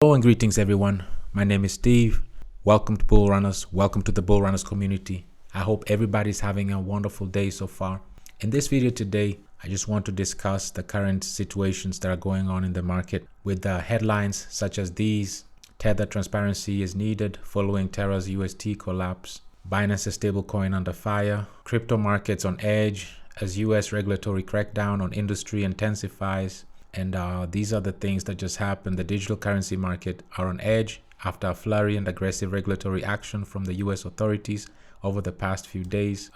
Hello and greetings everyone. My name is Steve. Welcome to Bull Runners. Welcome to the Bull Runners community. I hope everybody's having a wonderful day so far. In this video today, I just want to discuss the current situations that are going on in the market with the headlines such as these. Tether transparency is needed following Terra's UST collapse. Binance's stablecoin under fire. Crypto markets on edge as US regulatory crackdown on industry intensifies. And these are the things that just happened. The digital currency market are on edge after a flurry and aggressive regulatory action from the US authorities over the past few days.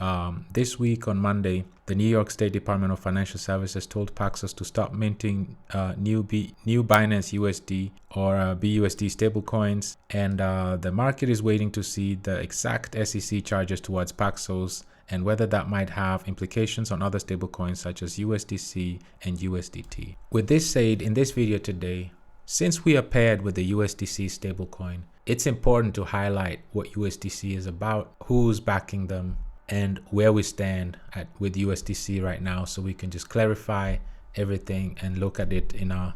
This week on Monday, the New York State Department of Financial Services told Paxos to stop minting new Binance USD or BUSD stablecoins. And the market is waiting to see the exact SEC charges towards Paxos and whether that might have implications on other stablecoins such as USDC and USDT. With this said, in this video today, since we are paired with the USDC stablecoin, it's important to highlight what USDC is about, who's backing them, and where we stand with USDC right now, so we can just clarify everything and look at it in a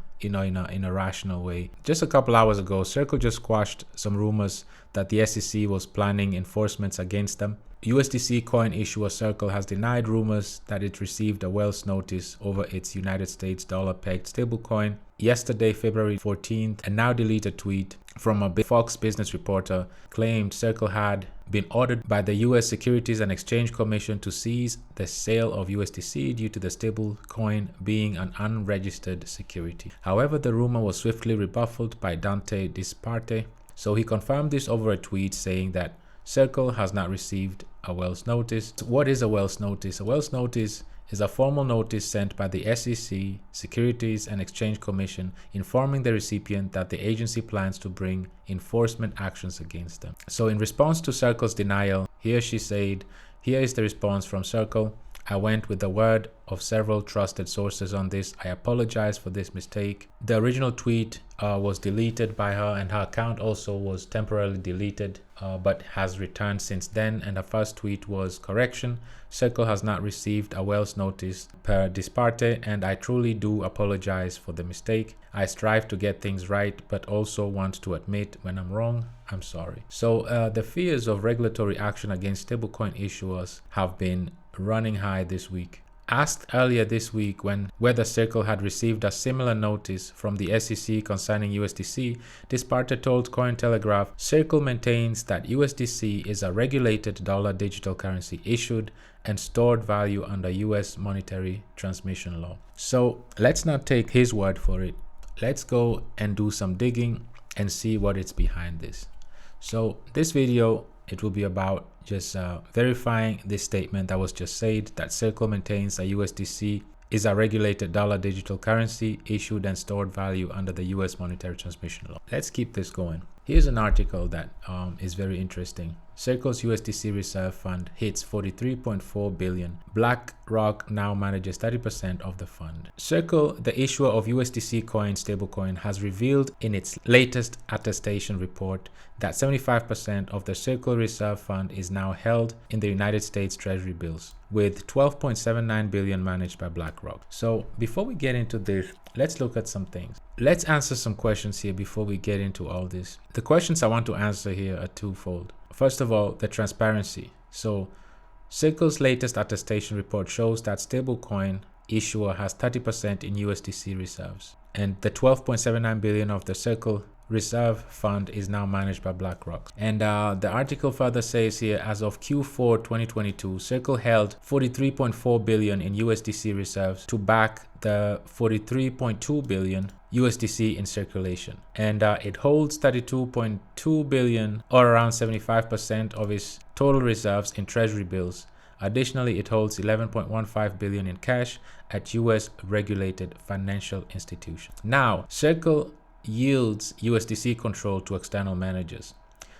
rational way. Just a couple hours ago, Circle just squashed some rumors that the SEC was planning enforcements against them. USDC coin issuer Circle has denied rumors that it received a Wells notice over its United States dollar-pegged stablecoin. Yesterday, February 14th, a now deleted tweet from a Fox business reporter claimed Circle had been ordered by the US Securities and Exchange Commission to cease the sale of USDC due to the stablecoin being an unregistered security. However, the rumor was swiftly rebuffed by Dante Disparte, so he confirmed this over a tweet saying that Circle has not received a Wells notice. What is a Wells notice? A Wells notice is a formal notice sent by the SEC, Securities and Exchange Commission, informing the recipient that the agency plans to bring enforcement actions against them. So in response to Circle's denial, here is the response from Circle. I went with the word of several trusted sources on this. I apologize for this mistake. The original tweet was deleted by her, and her account also was temporarily deleted, but has returned since then. And her first tweet was correction. Circle has not received a Wells notice per Disparte, and I truly do apologize for the mistake. I strive to get things right, but also want to admit when I'm wrong. I'm sorry. So the fears of regulatory action against stablecoin issuers have been running high this week. Asked earlier this week whether Circle had received a similar notice from the SEC concerning USDC, Disparte told Cointelegraph, Circle maintains that USDC is a regulated dollar digital currency issued and stored value under US monetary transmission law. So let's not take his word for it. Let's go and do some digging and see what is behind this. So this video, it will be about just verifying this statement that was just said, that Circle maintains that USDC is a regulated dollar digital currency issued and stored value under the US monetary transmission law. Let's keep this going. Here's an article that is very interesting. Circle's USDC reserve fund hits 43.4 billion. BlackRock now manages 30% of the fund. Circle, the issuer of USDC coin stablecoin, has revealed in its latest attestation report that 75% of the Circle reserve fund is now held in the United States Treasury bills, with 12.79 billion managed by BlackRock. So before we get into this, let's look at some things. Let's answer some questions here before we get into all this. The questions I want to answer here are twofold. First of all, the transparency. So Circle's latest attestation report shows that stablecoin issuer has 30% in USDC reserves, and the 12.79 billion of the Circle reserve fund is now managed by BlackRock. And the article further says here, as of Q4 2022, Circle held 43.4 billion in USDC reserves to back the 43.2 billion USDC in circulation, and it holds 32.2 billion, or around 75% of its total reserves, in treasury bills. Additionally, it holds 11.15 billion in cash at US regulated financial institutions. Now, Circle yields USDC control to external managers.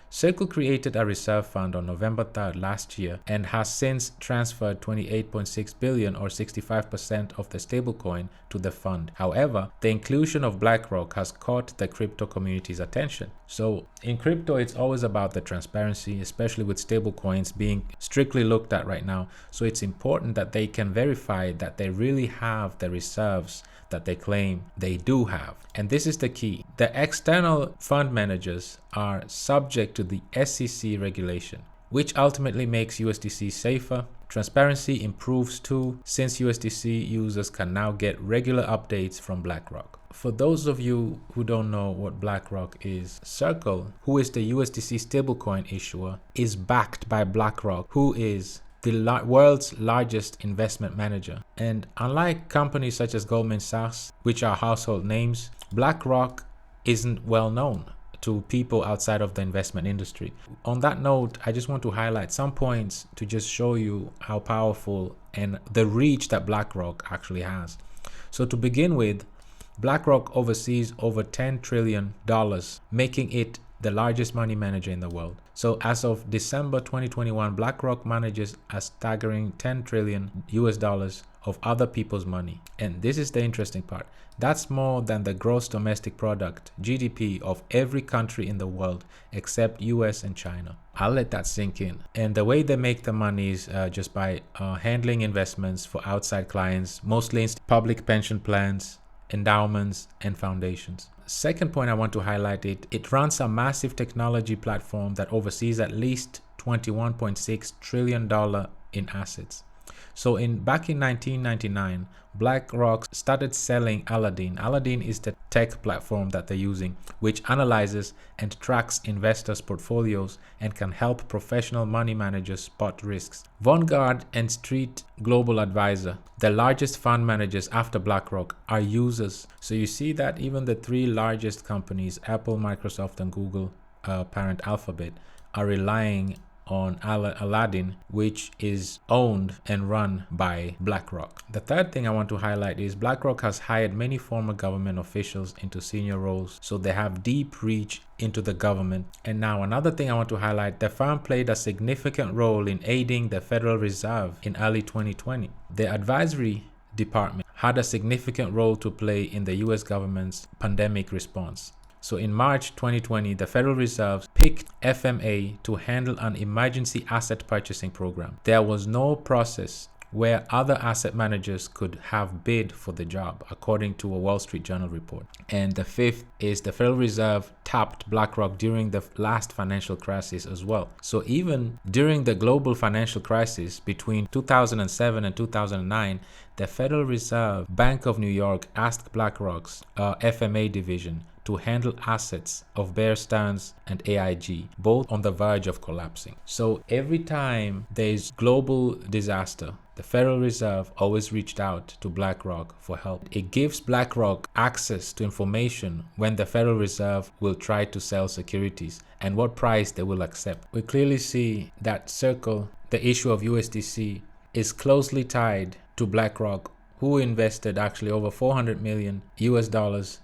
Circle created a reserve fund on November 3rd last year and has since transferred 28.6 billion or 65% of the stablecoin to the fund. However, the inclusion of BlackRock has caught the crypto community's attention. So in crypto, it's always about the transparency, especially with stablecoins being strictly looked at right now. So it's important that they can verify that they really have the reserves that they claim they do have. And this is the key. The external fund managers are subject to the SEC regulation, which ultimately makes USDC safer. Transparency improves too, since USDC users can now get regular updates from BlackRock. For those of you who don't know what BlackRock is, Circle, who is the USDC stablecoin issuer, is backed by BlackRock, who is the world's largest investment manager. And unlike companies such as Goldman Sachs, which are household names, BlackRock isn't well known to people outside of the investment industry. On that note, I just want to highlight some points to just show you how powerful and the reach that BlackRock actually has. So to begin with, BlackRock oversees over $10 trillion, making it the largest money manager in the world. So as of December 2021, BlackRock manages a staggering $10 trillion of other people's money. And this is the interesting part. That's more than the gross domestic product, GDP, of every country in the world except US and China. I'll let that sink in. And the way they make the money is just by handling investments for outside clients, mostly in public pension plans, endowments, and foundations. Second point I want to highlight, it runs a massive technology platform that oversees at least $21.6 trillion in assets. So back in 1999, BlackRock started selling Aladdin. Aladdin is the tech platform that they're using, which analyzes and tracks investors' portfolios and can help professional money managers spot risks. Vanguard and Street Global Advisor, the largest fund managers after BlackRock, are users. So you see that even the three largest companies, Apple, Microsoft, and Google, parent Alphabet, are relying on Aladdin, which is owned and run by BlackRock. The third thing I want to highlight is BlackRock has hired many former government officials into senior roles, so they have deep reach into the government. And now another thing I want to highlight, the firm played a significant role in aiding the Federal Reserve in early 2020. The advisory department had a significant role to play in the US government's pandemic response. So in March 2020, the Federal Reserve picked FMA to handle an emergency asset purchasing program. There was no process where other asset managers could have bid for the job, according to a Wall Street Journal report. And the fifth is the Federal Reserve tapped BlackRock during the last financial crisis as well. So even during the global financial crisis between 2007 and 2009, the Federal Reserve Bank of New York asked BlackRock's FMA division to handle assets of Bear Stearns and AIG, both on the verge of collapsing. So every time there's global disaster, the Federal Reserve always reached out to BlackRock for help. It gives BlackRock access to information when the Federal Reserve will try to sell securities and what price they will accept. We clearly see that Circle, the issue of USDC, is closely tied to BlackRock, who invested actually over $400 million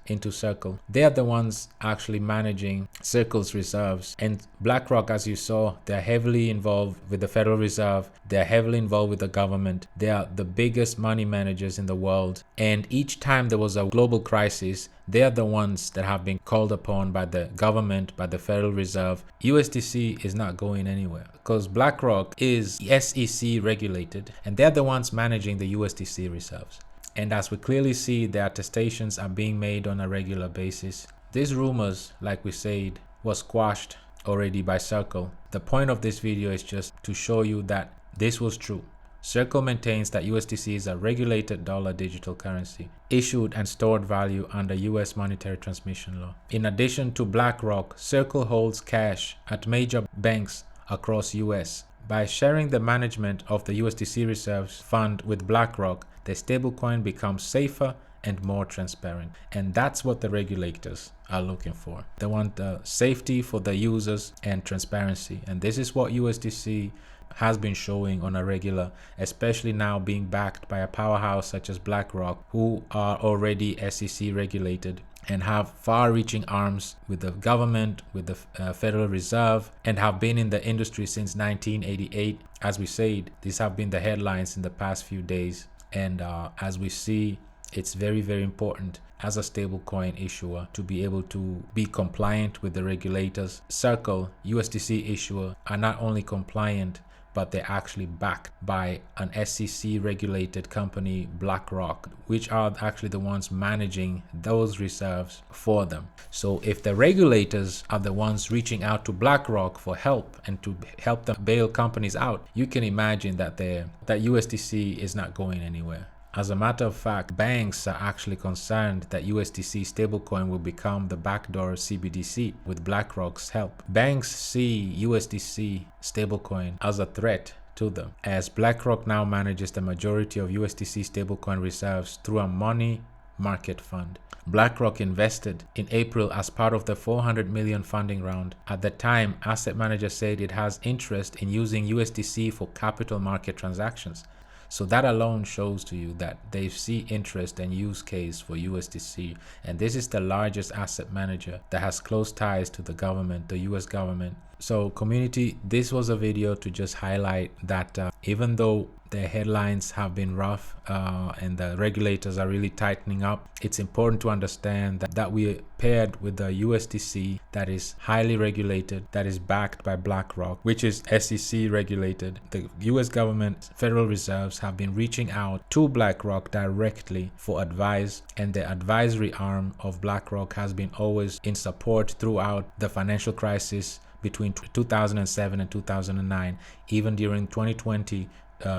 into Circle. They are the ones actually managing Circle's reserves. And BlackRock, as you saw, they're heavily involved with the Federal Reserve. They're heavily involved with the government. They are the biggest money managers in the world. And each time there was a global crisis, they are the ones that have been called upon by the government, by the Federal Reserve. USDC is not going anywhere because BlackRock is SEC regulated and they're the ones managing the USDC reserves. And as we clearly see, the attestations are being made on a regular basis. These rumors, like we said, was squashed already by Circle. The point of this video is just to show you that this was true. Circle maintains that USDC is a regulated dollar digital currency, issued and stored value under US monetary transmission law. In addition to BlackRock, Circle holds cash at major banks across US. By sharing the management of the USDC reserves fund with BlackRock, the stablecoin becomes safer and more transparent. And that's what the regulators are looking for. They want the safety for the users and transparency. And this is what USDC has been showing on a regular, especially now being backed by a powerhouse such as BlackRock, who are already SEC regulated and have far-reaching arms with the government, with the Federal Reserve, and have been in the industry since 1988. As we said, these have been the headlines in the past few days, and as we see, it's very, very important as a stablecoin issuer to be able to be compliant with the regulators. Circle, USDC issuer, are not only compliant, but they're actually backed by an SEC regulated company, BlackRock, which are actually the ones managing those reserves for them. So if the regulators are the ones reaching out to BlackRock for help and to help them bail companies out, you can imagine that USDC is not going anywhere. As a matter of fact, banks are actually concerned that USDC stablecoin will become the backdoor CBDC with BlackRock's help. Banks see USDC stablecoin as a threat to them, as BlackRock now manages the majority of USDC stablecoin reserves through a money market fund. BlackRock invested in April as part of the $400 million funding round. At the time, asset manager said it has interest in using USDC for capital market transactions. So that alone shows to you that they see interest and use case for USDC. And this is the largest asset manager that has close ties to the government, the US government. So community, this was a video to just highlight that even though the headlines have been rough and the regulators are really tightening up, it's important to understand that we are paired with the USDC that is highly regulated, that is backed by BlackRock, which is SEC regulated. The US government, Federal Reserves have been reaching out to BlackRock directly for advice, and the advisory arm of BlackRock has been always in support throughout the financial crisis between 2007 and 2009, even during 2020.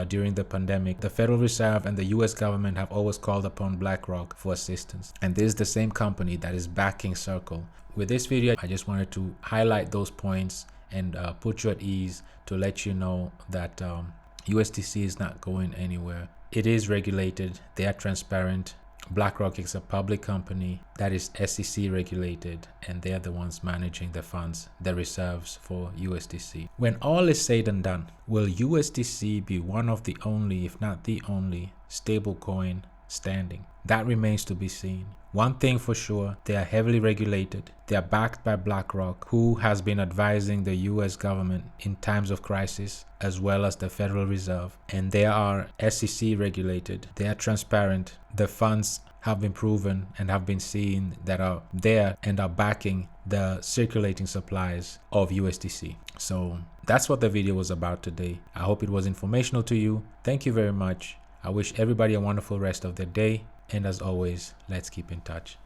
During the pandemic, the Federal Reserve and the US government have always called upon BlackRock for assistance. And this is the same company that is backing Circle. With this video, I just wanted to highlight those points and put you at ease to let you know that USDC is not going anywhere. It is regulated. They are transparent. BlackRock is a public company that is SEC regulated, and they are the ones managing the funds, the reserves for USDC. When all is said and done, will USDC be one of the only, if not the only, stablecoin standing? That remains to be seen. One thing for sure, they are heavily regulated. They are backed by BlackRock, who has been advising the US government in times of crisis, as well as the Federal Reserve. And they are SEC regulated. They are transparent. The funds have been proven and have been seen that are there and are backing the circulating supplies of USDC. So that's what the video was about today. I hope it was informational to you. Thank you very much. I wish everybody a wonderful rest of their day. And as always, let's keep in touch.